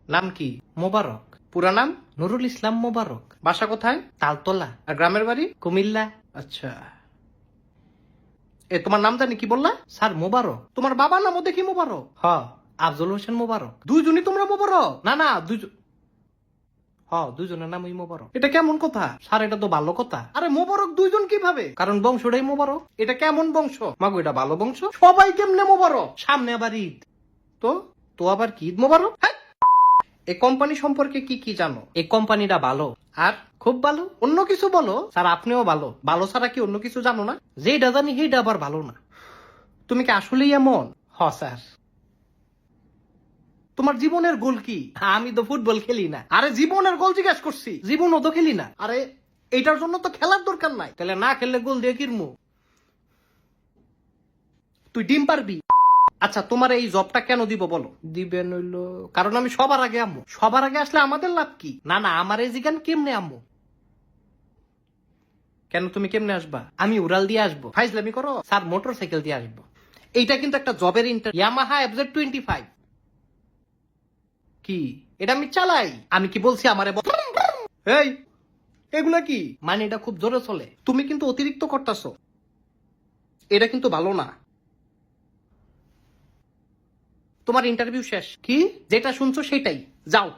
নাম কি? মোবারক। পুরা নাম? নুরুল ইসলাম মোবারক। বাসা কোথায়? তালতলা। আর গ্রামের বাড়ি? কুমিল্লা। আচ্ছা, তোমার নাম জানি কি বললা? স্যার মোবারক। তোমার বাবার নামও দেখি মোবারক। হ, আফজল হোসেন মোবারক। দুইজনই তোমরা মোবারক? না না, দুইজনের নামই মোবারক। এটা কেমন কথা? স্যার এটা তো ভালো কথা। আরে মোবারক দুইজন কিভাবে? কারণ বংশটাই মোবারক। এটা কেমন বংশ? মাগো এটা ভালো বংশ। সবাই কেমনে মোবারক? সামনে আবার ঈদ। তো তো আবার কি ঈদ মোবারক? হ্যাঁ। এই কোম্পানি সম্পর্কে কি কি জানো? এই কোম্পানিটা ভালো। আর খুব ভালো? অন্য কিছু বলো। স্যার আপনিও ভালো। ভালো ছাড়া কি অন্য কিছু জানো না? যেটা জানি সেইটা আবার ভালো না। তুমি কি আসলেই এমন? হ স্যার। তোমার জীবনের গোল কি? আমি তো ফুটবল খেলি না। আরে জীবনের গোল জিজ্ঞেস করছি। জীবনও তো খেলি না। আরে এইটার জন্য তো খেলার দরকার নাই। তাহলে না খেললে গোল দিয়ে কিরমু? তুই ডিম পারবি? আচ্ছা, তোমার এই জবটা কেন দিব বলো? দিবেন হইলো কারণ আমি সবার আগে আম্মু। সবার আগে আসলে আমাদের লাভ কি? না না, আমার এই জিগান কেমনে আম্মু? কেন তুমি কেমনে আসবা? আমি উড়াল দিয়ে আসবো। ফাইজলামি করো? স্যার মোটর সাইকেল দিয়ে আসবো। এইটা কিন্তু একটা জবের ইয়ামাহা FZ25। কি? এটা আমি চালাই। আমি কি বলছি আমারে এই এগুলা কি? মানে এটা খুব জোরে চলে। তুমি কিন্তু অতিরিক্ত করতেছো। এটা কিন্তু ভালো না। তোমার ইন্টারভিউ শেষ। কি? যেটা শুনছো সেটাই। যাও।